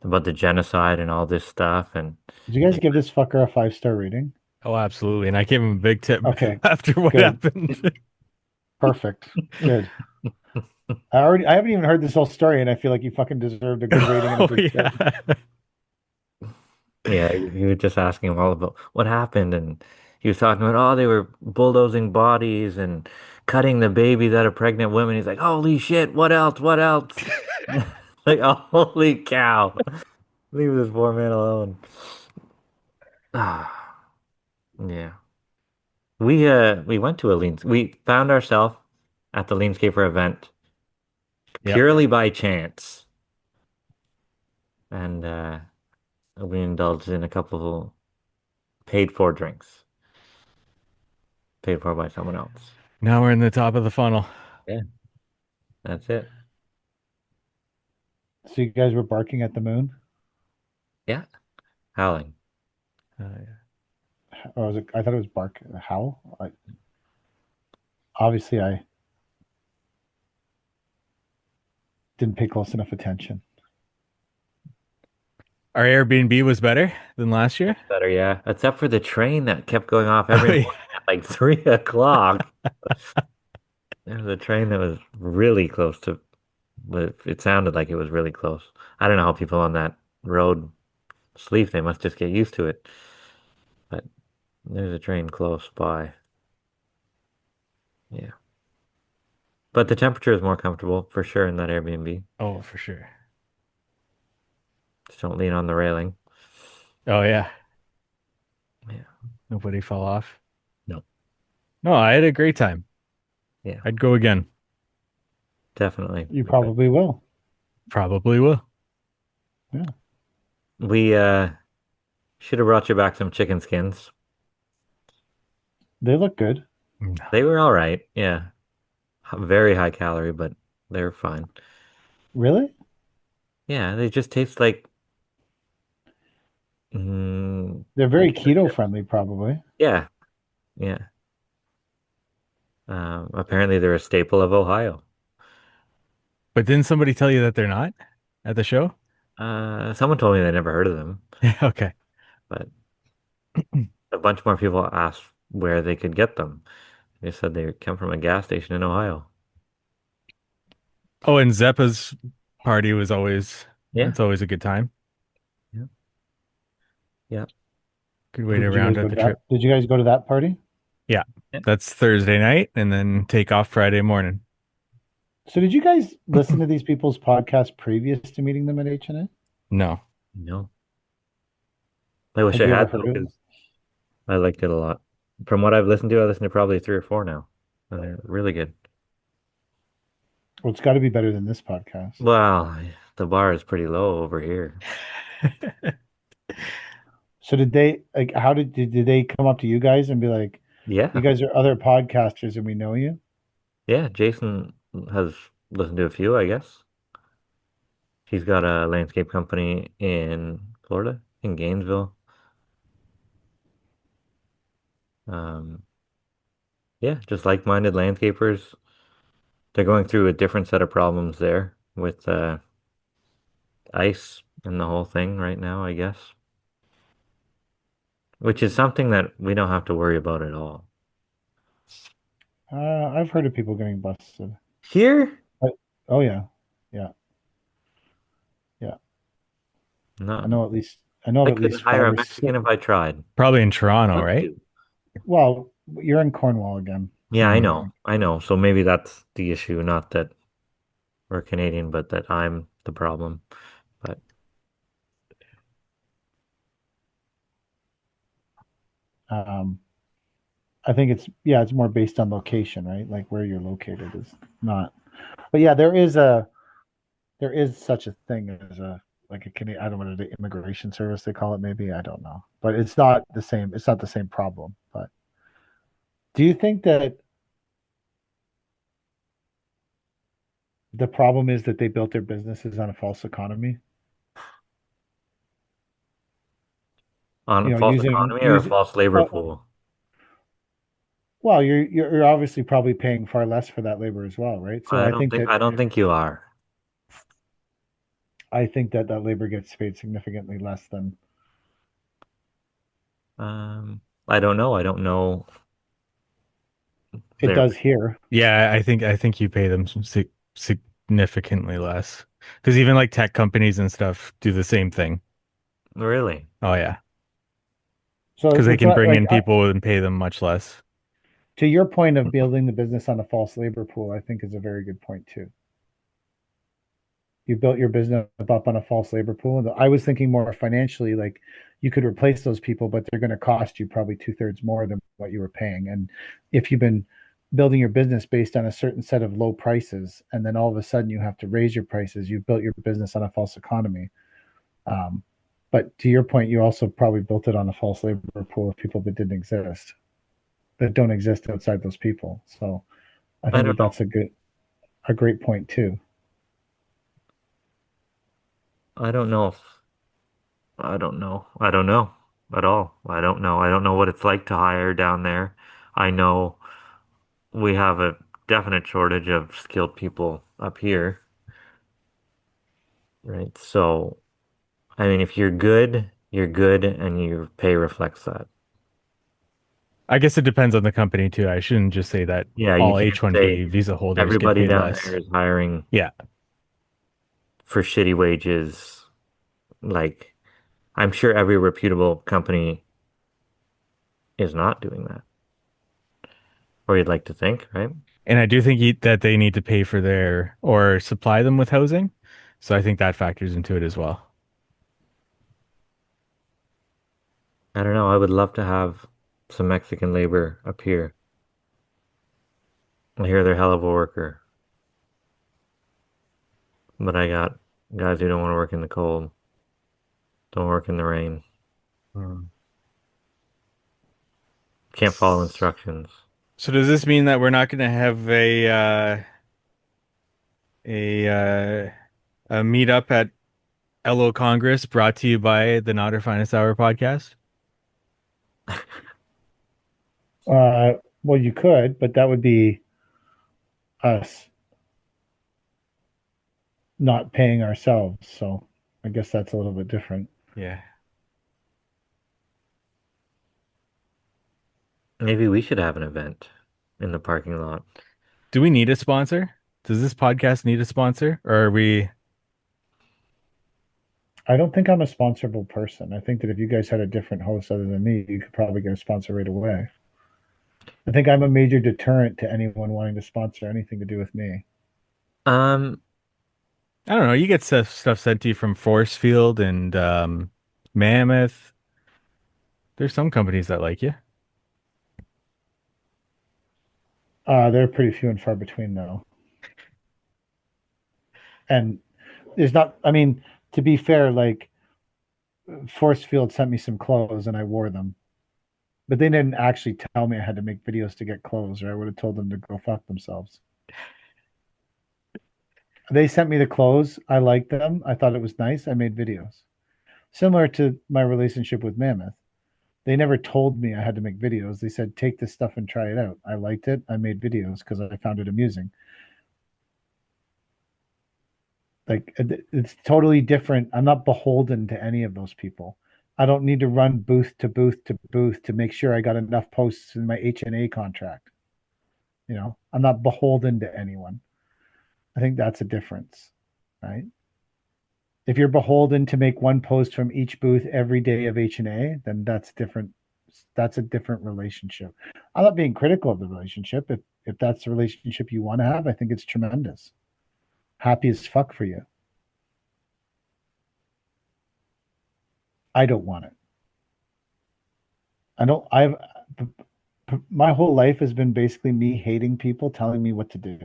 [SPEAKER 7] about the genocide and all this stuff. And
[SPEAKER 6] Did you guys give this fucker a 5-star rating?
[SPEAKER 8] Oh, absolutely. And I gave him a big tip
[SPEAKER 6] Okay,
[SPEAKER 8] after what
[SPEAKER 6] good.
[SPEAKER 8] happened.
[SPEAKER 6] Perfect. Good. I haven't even heard this whole story, and I feel like you fucking deserved a good rating and a
[SPEAKER 8] Oh,
[SPEAKER 6] big tip.
[SPEAKER 8] yeah.
[SPEAKER 7] yeah, he was just asking him all about what happened. And he was talking about, oh, they were bulldozing bodies and cutting the babies out of pregnant women. He's like, holy shit, what else? What else? Like, oh, holy cow. Leave this poor man alone. Yeah. We went to we found ourselves at the Leanscaper event
[SPEAKER 8] Yep.
[SPEAKER 7] purely by chance. And we indulged in a couple of paid for drinks. Paid for by someone else.
[SPEAKER 8] Now we're in the top of the funnel.
[SPEAKER 7] Yeah. That's it.
[SPEAKER 6] So you guys were barking at the moon?
[SPEAKER 7] Yeah. Howling.
[SPEAKER 8] Yeah.
[SPEAKER 6] Or was it? I thought it was bark. Howl. Obviously, didn't pay close enough attention.
[SPEAKER 8] Our Airbnb was better than last year.
[SPEAKER 7] Better, yeah. Except for the train that kept going off
[SPEAKER 8] Oh,
[SPEAKER 7] every
[SPEAKER 8] yeah.
[SPEAKER 7] morning at like 3 o'clock. There was a train that was really close to, but it sounded like it was really close. I don't know how people on that road sleep. They must just get used to it. But there's a train close by. Yeah. But the temperature is more comfortable for sure in that Airbnb.
[SPEAKER 8] Oh, for sure.
[SPEAKER 7] Just don't lean on the railing.
[SPEAKER 8] Oh yeah.
[SPEAKER 7] Yeah.
[SPEAKER 8] Nobody fell off.
[SPEAKER 7] No.
[SPEAKER 8] No, I had a great time.
[SPEAKER 7] Yeah.
[SPEAKER 8] I'd go again.
[SPEAKER 7] Definitely.
[SPEAKER 6] You probably will.
[SPEAKER 8] Probably will.
[SPEAKER 6] Yeah.
[SPEAKER 7] We should have brought you back some chicken skins.
[SPEAKER 6] They look good.
[SPEAKER 8] No.
[SPEAKER 7] They were all right. Yeah. Very high calorie, but they're fine.
[SPEAKER 6] Really?
[SPEAKER 7] Yeah, they just taste like mm,
[SPEAKER 6] They're very keto friendly, probably.
[SPEAKER 7] yeah, yeah. Apparently they're a staple of Ohio.
[SPEAKER 8] But didn't somebody tell you that they're not at the show?
[SPEAKER 7] Someone told me they never heard of them,
[SPEAKER 8] Okay.
[SPEAKER 7] but a bunch more people asked where they could get them. They said they come from a gas station in Ohio.
[SPEAKER 8] Oh, and Zeppa's party was always
[SPEAKER 7] Yeah,
[SPEAKER 8] it's always a good time.
[SPEAKER 7] yeah, yeah.
[SPEAKER 8] Good way to
[SPEAKER 6] Did you
[SPEAKER 8] round
[SPEAKER 6] guys go
[SPEAKER 8] out
[SPEAKER 6] to
[SPEAKER 8] the trip.
[SPEAKER 6] that? Did you guys go to that party?
[SPEAKER 8] Yeah.
[SPEAKER 7] Yeah.
[SPEAKER 8] That's Thursday night and then take off Friday morning.
[SPEAKER 6] So did you guys listen to these people's podcasts previous to meeting them at HNA?
[SPEAKER 8] No.
[SPEAKER 7] No, I wish
[SPEAKER 6] Have
[SPEAKER 7] I
[SPEAKER 6] you ever
[SPEAKER 7] had though,
[SPEAKER 6] heard of it?
[SPEAKER 7] because I liked it a lot. From what I've listened to, I listened to probably three or four now, and they're really good.
[SPEAKER 6] Well, it's got to be better than this podcast.
[SPEAKER 7] Well, the bar is pretty low over here.
[SPEAKER 6] So did they like? How did they come up to you guys and be like,
[SPEAKER 7] Yeah,
[SPEAKER 6] "You guys are other podcasters and we know you"?
[SPEAKER 7] yeah. Jason has listened to a few, I guess. He's got a landscape company in Florida, in Gainesville. Um, yeah, just like-minded landscapers. They're going through a different set of problems there with ice and the whole thing right now, I guess, which is something that we don't have to worry about at all.
[SPEAKER 6] I've heard of people getting busted.
[SPEAKER 7] Here?
[SPEAKER 6] But, oh yeah, yeah, yeah.
[SPEAKER 7] No.
[SPEAKER 6] I know of
[SPEAKER 7] I
[SPEAKER 6] at
[SPEAKER 7] couldn't
[SPEAKER 6] least
[SPEAKER 7] hire
[SPEAKER 6] five
[SPEAKER 7] a
[SPEAKER 6] or
[SPEAKER 7] Mexican
[SPEAKER 6] six.
[SPEAKER 7] if I tried.
[SPEAKER 8] Probably in Toronto,
[SPEAKER 7] Want
[SPEAKER 8] right?
[SPEAKER 7] to.
[SPEAKER 6] Well, you're in Cornwall again.
[SPEAKER 7] Yeah, I
[SPEAKER 8] Hmm.
[SPEAKER 7] know. I know. So maybe that's the issue, not that we're Canadian, but that I'm the problem. But
[SPEAKER 6] Um, I think it's more based on location, right? Like where you're located is not. But yeah, there is such a thing as a like a Canadian. I don't know what the immigration service they call it. Maybe I don't know, but it's not the same. It's not the same problem. But do you think that the problem is that they built their businesses on a false economy?
[SPEAKER 7] on
[SPEAKER 6] You
[SPEAKER 7] a
[SPEAKER 6] know,
[SPEAKER 7] false economy or a false labor
[SPEAKER 6] well,
[SPEAKER 7] pool?
[SPEAKER 6] well, you're obviously probably paying far less for that labor as well, right? So
[SPEAKER 7] I don't think you are.
[SPEAKER 6] I think that that labor gets paid significantly less than
[SPEAKER 7] I don't know. I don't know
[SPEAKER 6] it
[SPEAKER 7] their
[SPEAKER 6] does here.
[SPEAKER 8] Yeah, I think you pay them significantly less. Because even like tech companies and stuff do the same thing.
[SPEAKER 7] really.
[SPEAKER 8] Oh yeah.
[SPEAKER 6] So
[SPEAKER 8] Because they
[SPEAKER 6] it's
[SPEAKER 8] can
[SPEAKER 6] not
[SPEAKER 8] bring
[SPEAKER 6] like
[SPEAKER 8] in people and pay them much less.
[SPEAKER 6] to your point of building the business on a false labor pool, I think is a very good point too. You built your business up on a false labor pool. And I was thinking more financially, like you could replace those people, but they're going to cost you probably two-thirds more than what you were paying. And if you've been building your business based on a certain set of low prices, and then all of a sudden you have to raise your prices, you've built your business on a false economy. But to your point, you also probably built it on a false labor pool of people that didn't exist, that don't exist outside those people. So I
[SPEAKER 7] I
[SPEAKER 6] think that
[SPEAKER 7] don't know.
[SPEAKER 6] that's a great point too.
[SPEAKER 7] I don't know if I don't know. I don't know at all. I don't know. I don't know what it's like to hire down there. I know we have a definite shortage of skilled people up here. right? So, I mean, if you're good, and your pay reflects that.
[SPEAKER 8] I guess it depends on the company too. I shouldn't just say that
[SPEAKER 7] Yeah, you
[SPEAKER 8] all
[SPEAKER 7] can't say
[SPEAKER 8] H-1B visa holders get
[SPEAKER 7] everybody
[SPEAKER 8] paid
[SPEAKER 7] down there
[SPEAKER 8] less.
[SPEAKER 7] is hiring
[SPEAKER 8] Yeah.
[SPEAKER 7] for shitty wages. Like, I'm sure every reputable company is not doing that, or you'd like to think, right?
[SPEAKER 8] And I do think that they need to pay for their or supply them with housing. So I think that factors into it as well.
[SPEAKER 7] I don't know. I would love to have some Mexican labor up here. I hear they're hell of a worker, but I got guys who don't want to work in the cold, don't work in the rain,
[SPEAKER 8] Hmm.
[SPEAKER 7] can't follow instructions.
[SPEAKER 8] So does this mean that we're not going to have a a meetup at LO Congress brought to you by the Not Our Finest Hour podcast?
[SPEAKER 6] Well, you could, but that would be us not paying ourselves. So I guess that's a little bit different.
[SPEAKER 8] Yeah.
[SPEAKER 7] Maybe we should have an event in the parking lot.
[SPEAKER 8] Do we need a sponsor? Does this podcast need a sponsor, or are we?
[SPEAKER 6] I don't think I'm a sponsorable person. I think that if you guys had a different host other than me, you could probably get a sponsor right away. I think I'm a major deterrent to anyone wanting to sponsor anything to do with me.
[SPEAKER 7] Um,
[SPEAKER 8] I don't know. You get stuff sent to you from Force Field and Mammoth. There's some companies that like you.
[SPEAKER 6] They're pretty few and far between, though. And there's not, I mean, to be fair, like Force Field sent me some clothes and I wore them, but they didn't actually tell me I had to make videos to get clothes, or I would have told them to go fuck themselves. They sent me the clothes. I liked them. I thought it was nice. I made videos. Similar to my relationship with Mammoth. They never told me I had to make videos. They said, take this stuff and try it out. I liked it. I made videos because I found it amusing. Like it's totally different. I'm not beholden to any of those people. I don't need to run booth to booth to booth to make sure I got enough posts in my HNA contract. I'm not beholden to anyone. I think that's a difference, right? If you're beholden to make one post from each booth every day of HNA, then that's different. That's a different relationship. I'm not being critical of the relationship. If that's the relationship you want to have, I think it's tremendous. Happy as fuck for you. I don't want it. I don't. My whole life has been basically me hating people telling me what to do.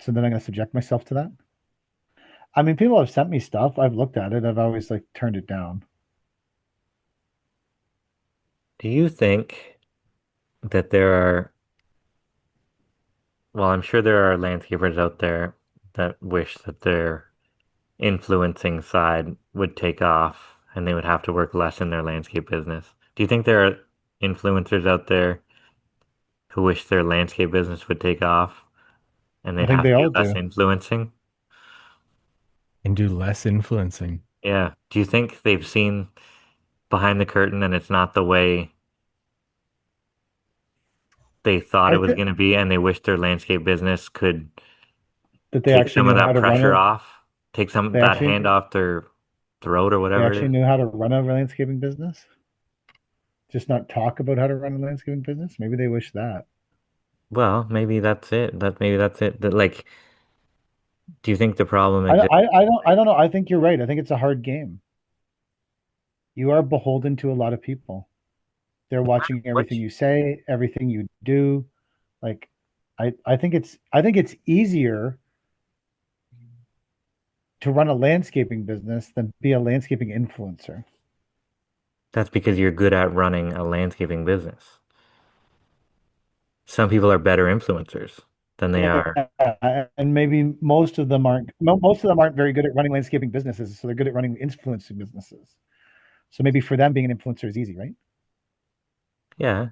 [SPEAKER 6] So then I'm going to subject myself to that. I mean, people have sent me stuff. I've looked at it. I've always like turned it down.
[SPEAKER 7] do you think that there are, well, I'm sure there are landscapers out there that wish that their influencing side would take off and they would have to work less in their landscape business. Do you think there are influencers out there who wish their landscape business would take off and
[SPEAKER 6] I
[SPEAKER 7] they'd
[SPEAKER 6] think
[SPEAKER 7] have
[SPEAKER 6] they
[SPEAKER 7] to
[SPEAKER 6] all
[SPEAKER 7] do less
[SPEAKER 6] do.
[SPEAKER 7] influencing?
[SPEAKER 8] And do less influencing.
[SPEAKER 7] Yeah. Do you think they've seen behind the curtain and it's not the way they thought
[SPEAKER 6] I
[SPEAKER 7] it was
[SPEAKER 6] think
[SPEAKER 7] going to be and they wish their landscape business could
[SPEAKER 6] that they
[SPEAKER 7] take
[SPEAKER 6] actually
[SPEAKER 7] some of
[SPEAKER 6] knew how
[SPEAKER 7] that
[SPEAKER 6] to run
[SPEAKER 7] pressure
[SPEAKER 6] it.
[SPEAKER 7] off, take some
[SPEAKER 6] They
[SPEAKER 7] that
[SPEAKER 6] actually
[SPEAKER 7] hand off their throat or
[SPEAKER 6] they
[SPEAKER 7] whatever it
[SPEAKER 6] actually
[SPEAKER 7] is?
[SPEAKER 6] knew how to run a landscaping business. Just not talk about how to run a landscaping business. Maybe they wish that.
[SPEAKER 7] Well, maybe that's it. Maybe that's it. That like, do you think the problem
[SPEAKER 6] I,
[SPEAKER 7] exists?
[SPEAKER 6] I, I don't know. I think you're right. I think it's a hard game. You are beholden to a lot of people. They're watching everything
[SPEAKER 7] Which
[SPEAKER 6] you say, everything you do. Like, I think it's easier to run a landscaping business than be a landscaping influencer.
[SPEAKER 7] that's because you're good at running a landscaping business. Some people are better influencers than they are.
[SPEAKER 6] Yeah, and maybe most of them aren't very good at running landscaping businesses, so they're good at running influencing businesses. So maybe for them being an influencer is easy, right?
[SPEAKER 7] Yeah,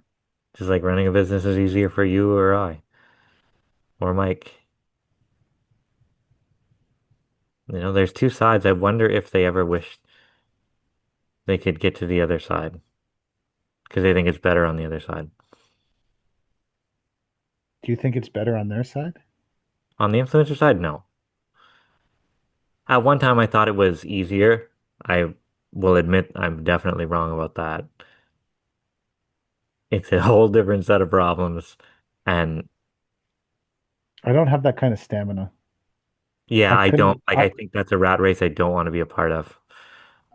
[SPEAKER 7] just like running a business is easier for you or I. or Mike. There's two sides. I wonder if they ever wish they could get to the other side because they think it's better on the other side.
[SPEAKER 6] Do you think it's better on their side?
[SPEAKER 7] On the influencer side, no. At one time, I thought it was easier. I will admit I'm definitely wrong about that. It's a whole different set of problems. And
[SPEAKER 6] I don't have that kind of stamina.
[SPEAKER 7] yeah,
[SPEAKER 6] I
[SPEAKER 7] I don't
[SPEAKER 6] couldn't.
[SPEAKER 7] like, I think that's a rat race I don't want to be a part of.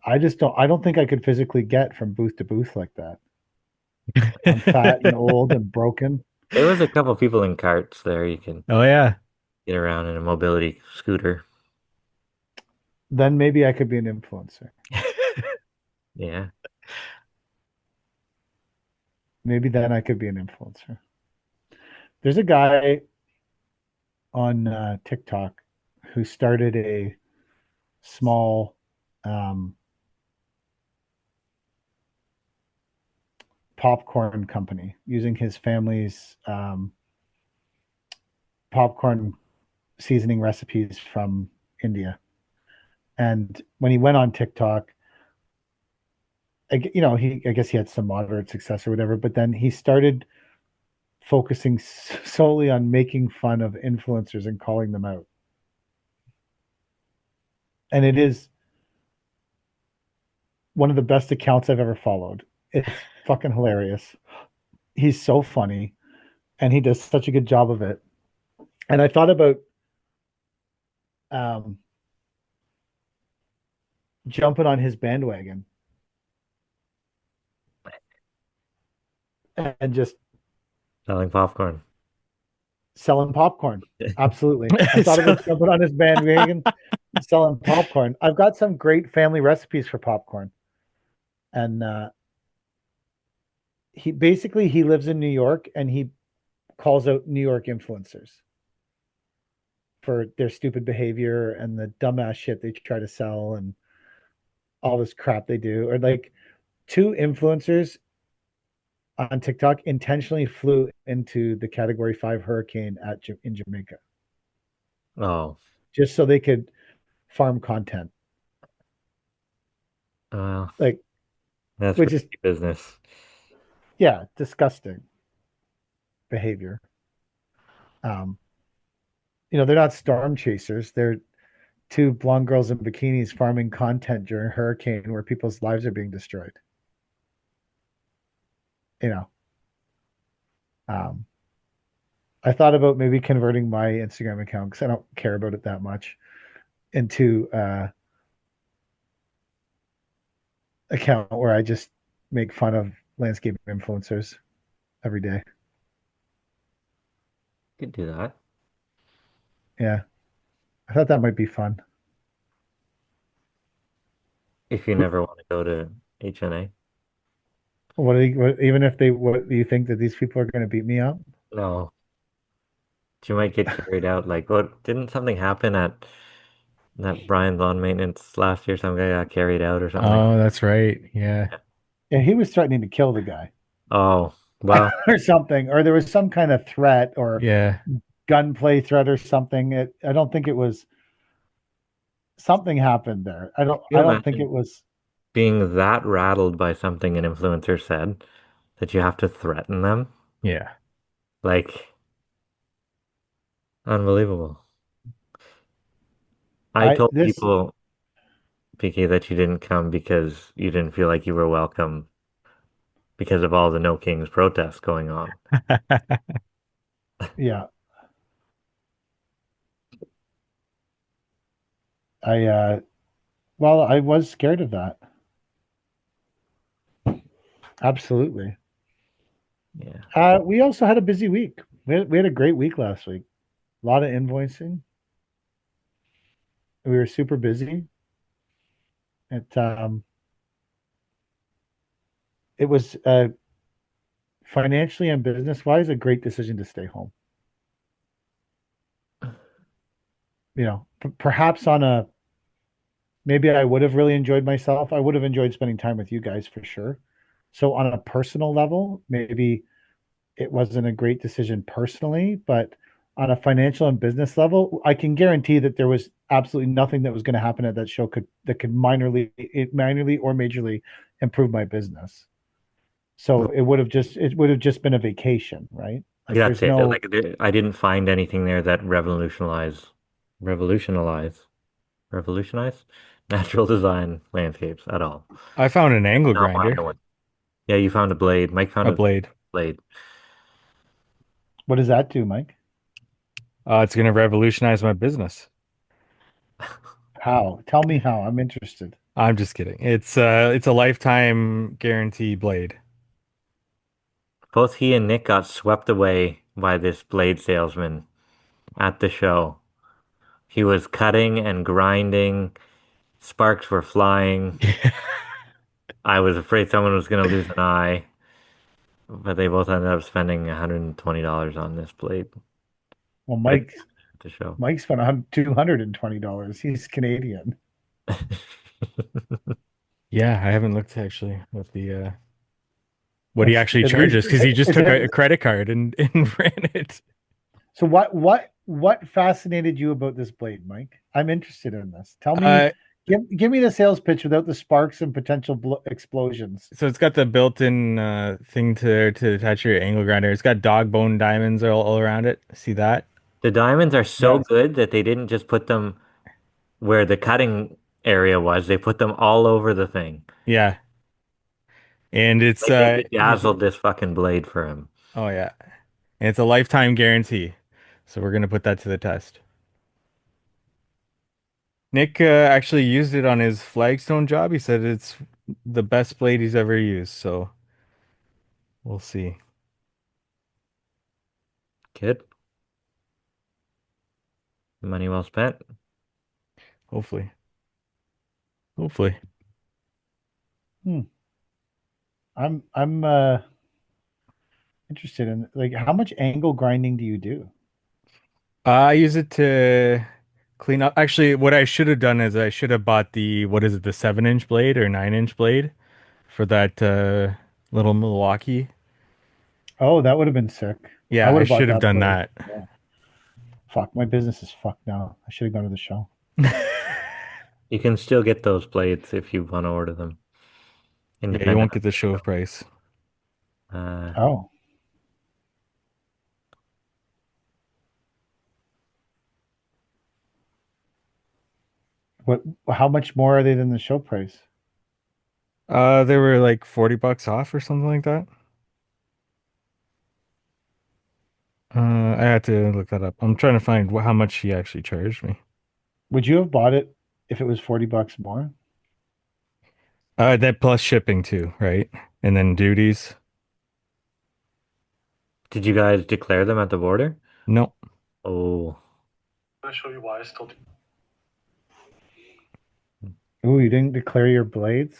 [SPEAKER 6] I just don't. I don't think I could physically get from booth to booth like that. I'm fat and old and broken.
[SPEAKER 7] There was a couple people in carts there. You can
[SPEAKER 8] Oh yeah.
[SPEAKER 7] get around in a mobility scooter.
[SPEAKER 6] Then maybe I could be an influencer.
[SPEAKER 7] Yeah.
[SPEAKER 6] Maybe then I could be an influencer. There's a guy on TikTok who started a small popcorn company using his family's popcorn seasoning recipes from India. And when he went on TikTok, I guess he had some moderate success or whatever, but then he started focusing solely on making fun of influencers and calling them out. And it is one of the best accounts I've ever followed. It's fucking hilarious. He's so funny and he does such a good job of it. And I thought about jumping on his bandwagon and just
[SPEAKER 7] Selling popcorn.
[SPEAKER 6] selling popcorn. Absolutely. I thought about jumping on his bandwagon and selling popcorn. I've got some great family recipes for popcorn. And he lives in New York and he calls out New York influencers for their stupid behavior and the dumbass shit they try to sell and all this crap they do. Or like two influencers on TikTok intentionally flew into the Category 5 hurricane in Jamaica
[SPEAKER 7] Oh,
[SPEAKER 6] just so they could farm content.
[SPEAKER 7] well,
[SPEAKER 6] Like,
[SPEAKER 7] that's
[SPEAKER 6] which is,
[SPEAKER 7] risky business.
[SPEAKER 6] yeah, disgusting behavior. They're not storm chasers. They're two blonde girls in bikinis farming content during a hurricane where people's lives are being destroyed. I thought about maybe converting my Instagram account because I don't care about it that much into account where I just make fun of landscape influencers every day.
[SPEAKER 7] You could do that.
[SPEAKER 6] Yeah. I thought that might be fun.
[SPEAKER 7] If you never want to go to HNA.
[SPEAKER 6] Even if what do you think that these people are going to beat me up?
[SPEAKER 7] No. You might get carried out. Like, what? Didn't something happen at that Brian's lawn maintenance last year? Some guy got carried out or something.
[SPEAKER 8] Oh, that's right. Yeah.
[SPEAKER 6] Yeah, he was threatening to kill the guy.
[SPEAKER 7] Oh, well.
[SPEAKER 6] Or something. Or there was some kind of threat or
[SPEAKER 8] Yeah.
[SPEAKER 6] gunplay threat or something. I don't think it was something happened there. I don't think it was
[SPEAKER 7] being that rattled by something an influencer said that you have to threaten them.
[SPEAKER 8] Yeah.
[SPEAKER 7] Like, unbelievable. I told people, PK, that you didn't come because you didn't feel like you were welcome because of all the No Kings protests going on.
[SPEAKER 6] Yeah. I was scared of that. Absolutely.
[SPEAKER 7] Yeah.
[SPEAKER 6] We also had a busy week. We had a great week last week. A lot of invoicing. We were super busy. It was financially and business wise a great decision to stay home. Perhaps maybe I would have really enjoyed myself. I would have enjoyed spending time with you guys for sure. So on a personal level, maybe it wasn't a great decision personally, but on a financial and business level, I can guarantee that there was absolutely nothing that was going to happen at that show could minorly or majorly improve my business. So it would have just been a vacation, right? Like
[SPEAKER 7] That's
[SPEAKER 6] there's
[SPEAKER 7] it.
[SPEAKER 6] no.
[SPEAKER 7] Like I didn't find anything there that revolutionize, revolutionize natural design landscapes at all.
[SPEAKER 8] I found an angle
[SPEAKER 7] Not what
[SPEAKER 8] grinder,
[SPEAKER 7] I want. Yeah, you found a blade. Mike found
[SPEAKER 8] a
[SPEAKER 7] a
[SPEAKER 8] blade.
[SPEAKER 7] blade.
[SPEAKER 6] What does that do, Mike?
[SPEAKER 8] It's gonna revolutionize my business.
[SPEAKER 6] How? Tell me how. I'm interested.
[SPEAKER 8] I'm just kidding. It's a lifetime guarantee blade.
[SPEAKER 7] Both he and Nick got swept away by this blade salesman at the show. He was cutting and grinding. Sparks were flying. I was afraid someone was going to lose an eye, but they both ended up spending $120 on this blade
[SPEAKER 6] Well,
[SPEAKER 7] at
[SPEAKER 6] Mike's
[SPEAKER 7] the show.
[SPEAKER 6] Mike spent $220. He's Canadian.
[SPEAKER 8] Yeah, I haven't looked actually what the what he
[SPEAKER 6] That's,
[SPEAKER 8] actually
[SPEAKER 6] is
[SPEAKER 8] charges because he just took a
[SPEAKER 6] it,
[SPEAKER 8] credit card and ran it.
[SPEAKER 6] so what fascinated you about this blade, Mike? I'm interested in this. Tell me,
[SPEAKER 8] Uh,
[SPEAKER 6] give me the sales pitch without the sparks and potential explosions.
[SPEAKER 8] so it's got the built-in thing to attach your angle grinder. It's got dog bone diamonds all around it. See that?
[SPEAKER 7] The diamonds are so
[SPEAKER 6] Yes.
[SPEAKER 7] good that they didn't just put them where the cutting area was, they put them all over the thing.
[SPEAKER 8] Yeah. And it's
[SPEAKER 7] Like they bedazzled this fucking blade for him.
[SPEAKER 8] oh yeah. And it's a lifetime guarantee. So we're gonna put that to the test. Nick actually used it on his flagstone job. He said it's the best blade he's ever used. So we'll see.
[SPEAKER 7] Kid, money well spent.
[SPEAKER 8] Hopefully. Hopefully.
[SPEAKER 6] Hmm. I'm interested in like how much angle grinding do you do?
[SPEAKER 8] I use it to clean up. Actually, what I should have done is I should have bought the what is it, the 7-inch blade or 9-inch blade for that little Milwaukee.
[SPEAKER 6] Oh, that would have been sick. I
[SPEAKER 8] Yeah,
[SPEAKER 6] would
[SPEAKER 8] I
[SPEAKER 6] have bought
[SPEAKER 8] should have
[SPEAKER 6] that
[SPEAKER 8] done
[SPEAKER 6] blade.
[SPEAKER 8] that.
[SPEAKER 6] Yeah. Fuck, my business is fucked now. I should have gone to the show.
[SPEAKER 7] You can still get those blades if you want to order them.
[SPEAKER 8] Yeah, you
[SPEAKER 7] Independent.
[SPEAKER 8] won't get the show price.
[SPEAKER 7] Uh,
[SPEAKER 6] Oh, what? How much more are they than the show price?
[SPEAKER 8] They were like $40 off or something like that. I had to look that up. I'm trying to find how much he actually charged me.
[SPEAKER 6] Would you have bought it if it was $40 more?
[SPEAKER 8] That plus shipping too, right? And then duties.
[SPEAKER 7] did you guys declare them at the border?
[SPEAKER 8] No.
[SPEAKER 7] Oh,
[SPEAKER 6] Ooh, you didn't declare your blades?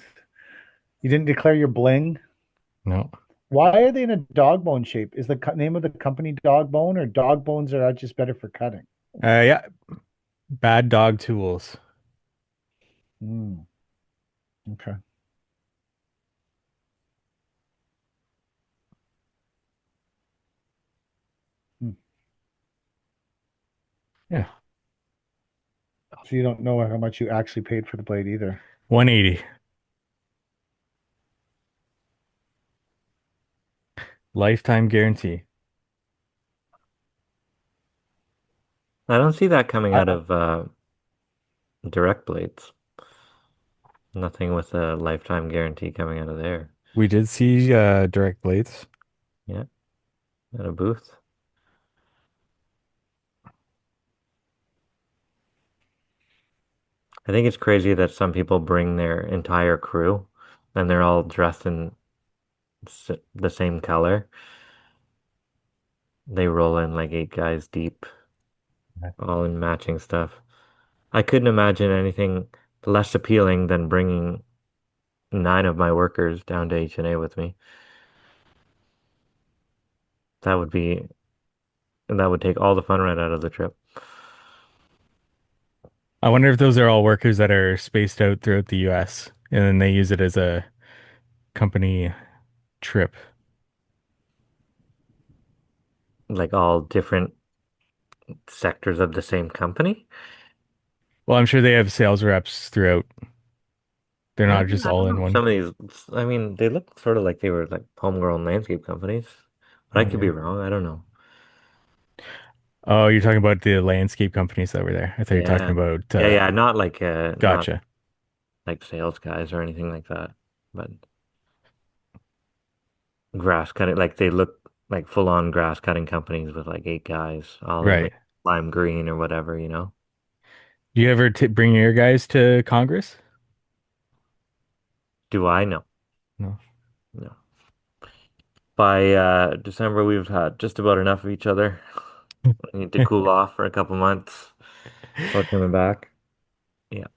[SPEAKER 6] You didn't declare your bling?
[SPEAKER 8] No.
[SPEAKER 6] Why are they in a dog bone shape? Is the name of the company Dog Bone, or dog bones are just better for cutting?
[SPEAKER 8] Yeah. Bad dog tools.
[SPEAKER 6] Hmm. Okay. Hmm.
[SPEAKER 8] Yeah.
[SPEAKER 6] So you don't know how much you actually paid for the blade either.
[SPEAKER 8] 180. Lifetime guarantee.
[SPEAKER 7] I don't see that coming
[SPEAKER 6] I,
[SPEAKER 7] out of direct blades. Nothing with a lifetime guarantee coming out of there.
[SPEAKER 8] We did see direct blades.
[SPEAKER 7] Yeah, at a booth. I think it's crazy that some people bring their entire crew and they're all dressed in the same color. They roll in like 8 guys deep, all in matching stuff. I couldn't imagine anything less appealing than bringing 9 of my workers down to HNA with me. That would be, that would take all the fun right out of the trip.
[SPEAKER 8] I wonder if those are all workers that are spaced out throughout the US and then they use it as a company trip.
[SPEAKER 7] Like all different sectors of the same company.
[SPEAKER 8] Well, I'm sure they have sales reps throughout. They're
[SPEAKER 7] I
[SPEAKER 8] not
[SPEAKER 7] don't
[SPEAKER 8] just all in
[SPEAKER 7] know.
[SPEAKER 8] one.
[SPEAKER 7] Some of these, I mean, they look sort of like they were like homegrown landscape companies, but I could be
[SPEAKER 8] Okay.
[SPEAKER 7] wrong. I don't know.
[SPEAKER 8] Oh, you're talking about the landscape companies that were there. I thought you were talking
[SPEAKER 7] Yeah,
[SPEAKER 8] about
[SPEAKER 7] yeah. Not
[SPEAKER 8] gotcha.
[SPEAKER 7] like sales guys or anything like that, but grass cutting. Like they look like full on grass cutting companies with like 8 guys, all in
[SPEAKER 8] Right.
[SPEAKER 7] like lime green or whatever, you know.
[SPEAKER 8] Do you ever bring your guys to Congress?
[SPEAKER 7] Do I know?
[SPEAKER 8] No.
[SPEAKER 7] No. By December, we've had just about enough of each other. We need to cool off for a couple months before coming back. Yeah.